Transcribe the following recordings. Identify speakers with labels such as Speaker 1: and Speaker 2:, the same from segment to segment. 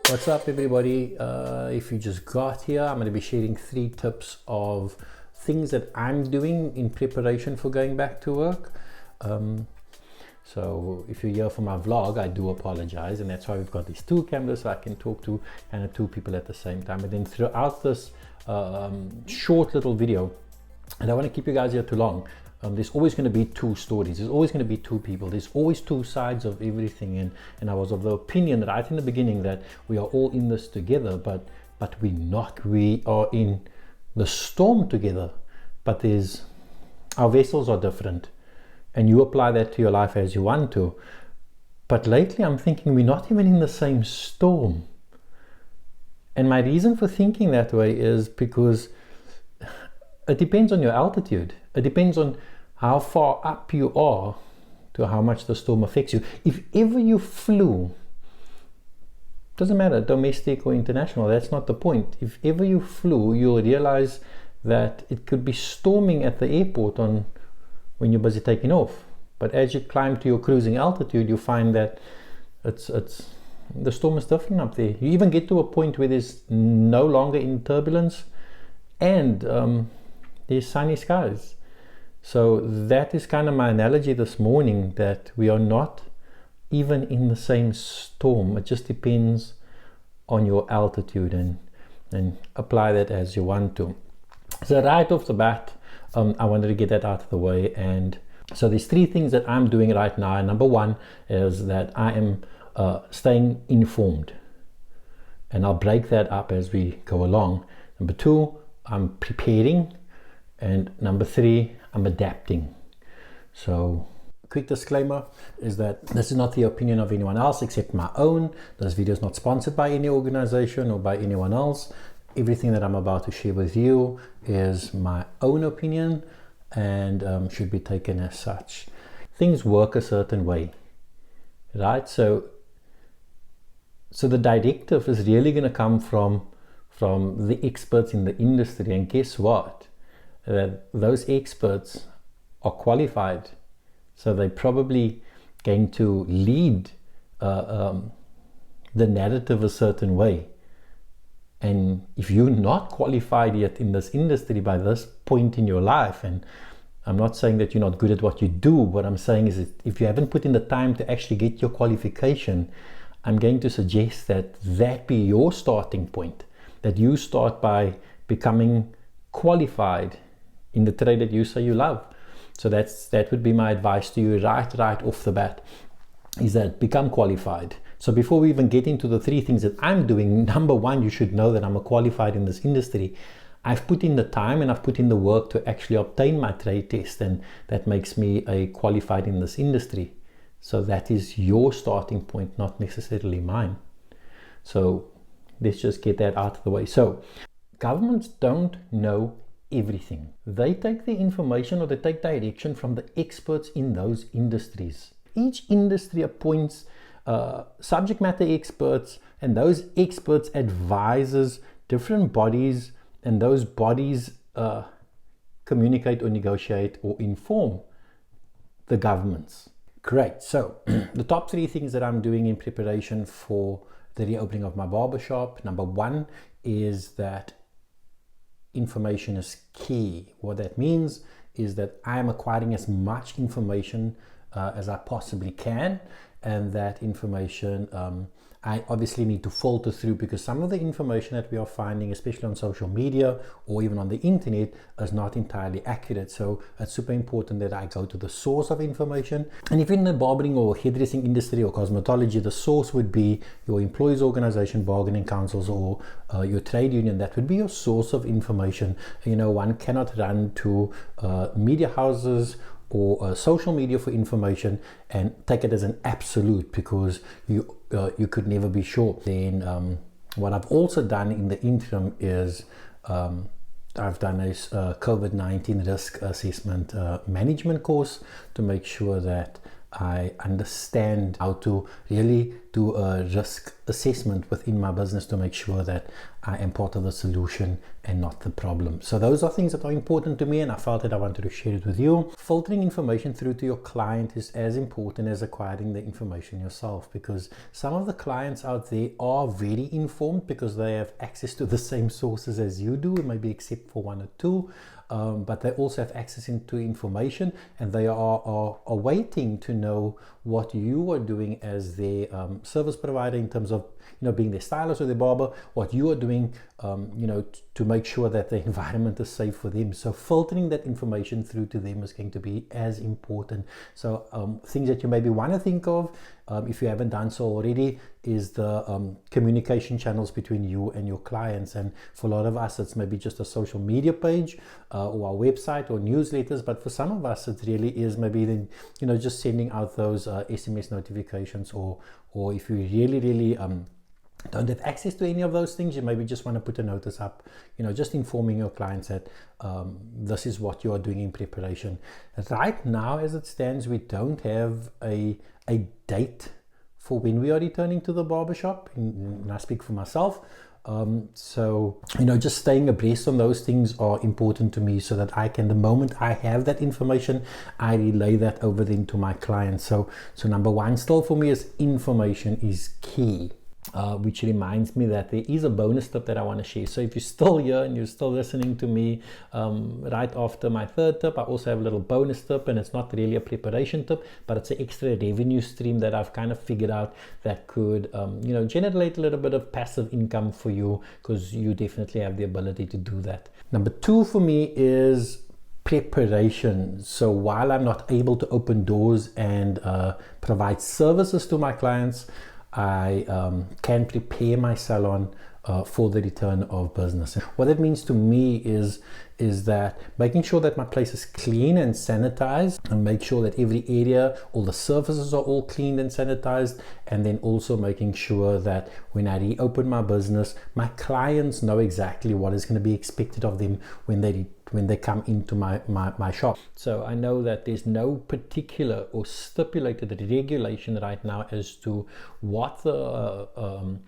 Speaker 1: What's up, everybody? If you just got here, I'm going to be sharing 3 tips of things that I'm doing in preparation for going back to work. So if you're here for my vlog, I do apologize, and that's why we've got these 2 cameras so I can talk to kind of 2 people at the same time. And then throughout this short little video, I don't want to keep you guys here too long. There's always going to be 2 stories. There's always going to be 2 people. There's always 2 sides of everything. And I was of the opinion right in the beginning that we are all in this together, but we're not. We are in the storm together, but our vessels are different, and you apply that to your life as you want to. But lately I'm thinking we're not even in the same storm. And my reason for thinking that way is because it depends on your altitude. It depends on how far up you are to how much the storm affects you. If ever you flew, doesn't matter, domestic or international, that's not the point. If ever you flew, you'll realize that it could be storming at the airport when you're busy taking off. But as you climb to your cruising altitude, you find that the storm is different up there. You even get to a point where there's no longer in turbulence, and there's sunny skies. So that is kind of my analogy this morning, that we are not even in the same storm. It just depends on your altitude, and apply that as you want to. So right off the bat, I wanted to get that out of the way. And so there's 3 things that I'm doing right now. Number 1 is that I am staying informed, and I'll break that up as we go along. Number 2, I'm preparing. And number 3, I'm adapting. So, quick disclaimer is that this is not the opinion of anyone else except my own. This video is not sponsored by any organization or by anyone else. Everything that I'm about to share with you is my own opinion, and should be taken as such. Things work a certain way, right? So the directive is really going to come from the experts in the industry, and guess what? That those experts are qualified, so they're probably going to lead the narrative a certain way. And if you're not qualified yet in this industry by this point in your life, and I'm not saying that you're not good at what you do, what I'm saying is that if you haven't put in the time to actually get your qualification, I'm going to suggest that be your starting point, that you start by becoming qualified in the trade that you say you love. So that would be my advice to you right off the bat, is that become qualified. So before we even get into the 3 things that I'm doing, number 1, you should know that I'm a qualified in this industry. I've put in the time and I've put in the work to actually obtain my trade test, and that makes me a qualified in this industry. So that is your starting point, not necessarily mine. So let's just get that out of the way. So governments don't know everything. They take the information, or they take direction from the experts in those industries. Each industry appoints subject matter experts, and those experts advises different bodies, and those bodies communicate or negotiate or inform the governments. Great. So the top 3 things that I'm doing in preparation for the reopening of my barbershop. Number 1 is that information is key. What that means is that I am acquiring as much information as I possibly can, and that information I obviously need to filter through, because some of the information that we are finding, especially on social media or even on the internet, is not entirely accurate. So it's super important that I go to the source of information. And if in the barbering or hairdressing industry or cosmetology, the source would be your employees organization, bargaining councils, or your trade union. That would be your source of information. You know, one cannot run to media houses or social media for information and take it as an absolute, because you could never be sure. Then what I've also done in the interim is I've done a COVID-19 risk assessment management course to make sure that I understand how to really do a risk assessment within my business to make sure that I am part of the solution and not the problem. So those are things that are important to me, and I felt that I wanted to share it with you. Filtering information through to your client is as important as acquiring the information yourself, because some of the clients out there are very informed because they have access to the same sources as you do, maybe except for one or two. But they also have access into information, and they are waiting to know what you are doing as their service provider in terms of, being their stylist or their barber, what you are doing, to make sure that the environment is safe for them. So filtering that information through to them is going to be as important. So things that you maybe want to think of, if you haven't done so already, is the communication channels between you and your clients. And for a lot of us, it's maybe just a social media page or our website or newsletters. But for some of us, it really is maybe then, just sending out those SMS notifications, or if you really don't have access to any of those things, you maybe just want to put a notice up, just informing your clients that this is what you are doing in preparation. Right now, as it stands, we don't have a date for when we are returning to the barbershop, and I speak for myself. So just staying abreast on those things are important to me, so that I can, the moment I have that information, I relay that over then to my clients. So number one still for me is information is key. Which reminds me that there is a bonus tip that I want to share. So if you're still here and you're still listening to me right after my third tip, I also have a little bonus tip, and it's not really a preparation tip, but it's an extra revenue stream that I've kind of figured out that could generate a little bit of passive income for you, because you definitely have the ability to do that. Number two for me is preparation. So while I'm not able to open doors and provide services to my clients, I can prepare my salon for the return of business. What that means to me is that making sure that my place is clean and sanitized, and make sure that every area, all the surfaces are all cleaned and sanitized, and then also making sure that when I reopen my business, my clients know exactly what is going to be expected of them when they come into my shop. So I know that there's no particular or stipulated regulation right now as to what the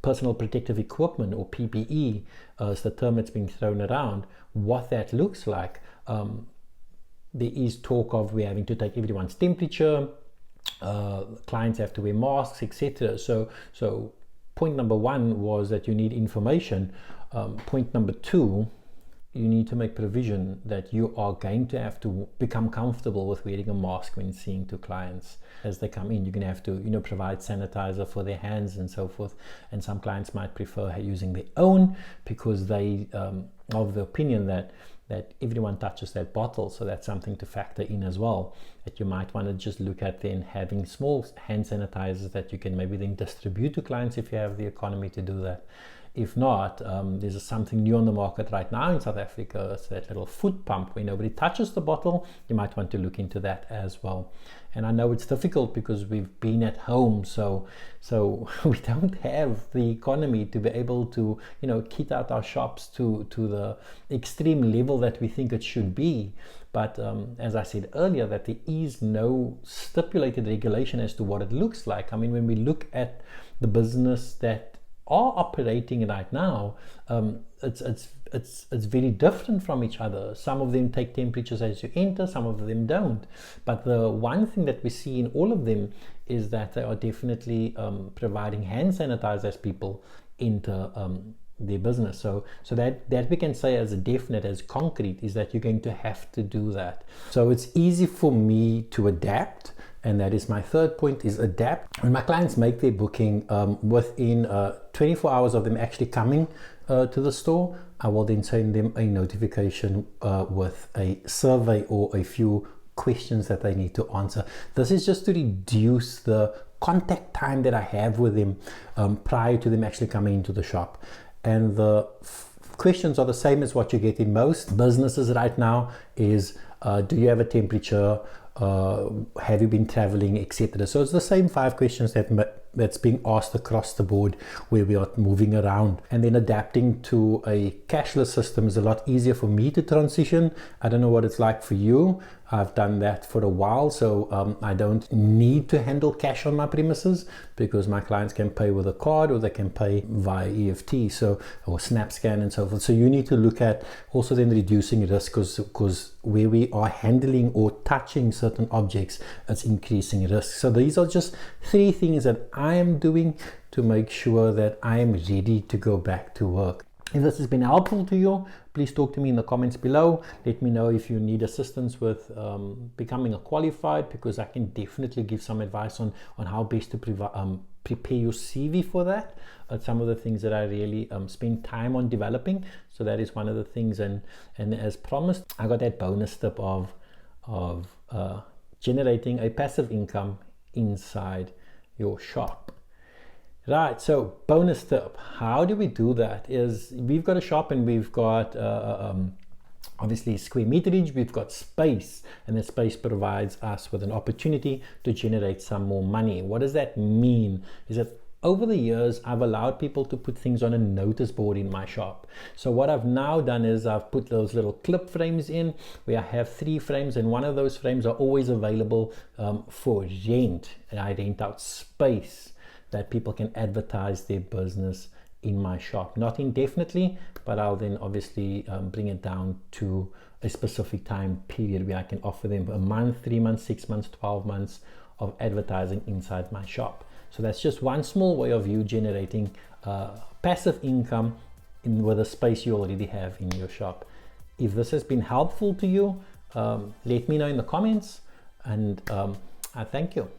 Speaker 1: personal protective equipment, or PPE is the term that's being thrown around, what that looks like. There is talk of we're having to take everyone's temperature, clients have to wear masks, etc. So point number one was that you need information. Point number two, you need to make provision that you are going to have to become comfortable with wearing a mask when seeing to clients as they come in. You're going to have to provide sanitizer for their hands and so forth, and some clients might prefer using their own, because they of the opinion that everyone touches that bottle. So that's something to factor in as well, that you might want to just look at then having small hand sanitizers that you can maybe then distribute to clients if you have the economy to do that. If not, there's something new on the market right now in South Africa. It's that little foot pump where nobody touches the bottle. You might want to look into that as well. And I know it's difficult because we've been at home, so we don't have the economy to be able to kit out our shops to the extreme level that we think it should be. But as I said earlier, that there is no stipulated regulation as to what it looks like. I mean, when we look at the business that are operating right now, it's very different from each other. Some of them take temperatures as you enter, some of them don't. But the one thing that we see in all of them is that they are definitely providing hand sanitizer as people enter their business. So that we can say as a definite, as concrete, is that you're going to have to do that. So it's easy for me to adapt. And that is my third point, is adapt. When my clients make their booking, within 24 hours of them actually coming to the store, I will then send them a notification with a survey or a few questions that they need to answer. This is just to reduce the contact time that I have with them prior to them actually coming into the shop. And the questions are the same as what you get in most businesses right now is, do you have a temperature? Have you been traveling, etc. So it's the same 5 questions that that's being asked across the board, where we are moving around. And then adapting to a cashless system is a lot easier for me to transition. I don't know what it's like for you. I've done that for a while, so I don't need to handle cash on my premises, because my clients can pay with a card or they can pay via EFT, so, or SnapScan and so forth. So you need to look at also then reducing risk, because where we are handling or touching certain objects, it's increasing risk. So these are just 3 things that I am doing to make sure that I am ready to go back to work. If this has been helpful to you, please talk to me in the comments below. Let me know if you need assistance with becoming a qualified, because I can definitely give some advice on how best to prepare your CV for that. Some of the things that I really spend time on developing. So that is one of the things, and as promised, I got that bonus tip of generating a passive income inside your shop. Right, so bonus tip, how do we do that? Is we've got a shop and we've got obviously square meterage, we've got space, and the space provides us with an opportunity to generate some more money. What does that mean? Is that over the years, I've allowed people to put things on a notice board in my shop. So what I've now done is I've put those little clip frames in, where I have 3 frames, and one of those frames are always available for rent, and I rent out space that people can advertise their business in my shop. Not indefinitely, but I'll then obviously bring it down to a specific time period where I can offer them a month, 3 months, 6 months, 12 months of advertising inside my shop. So that's just one small way of you generating passive income with a space you already have in your shop. If this has been helpful to you, let me know in the comments, and I thank you.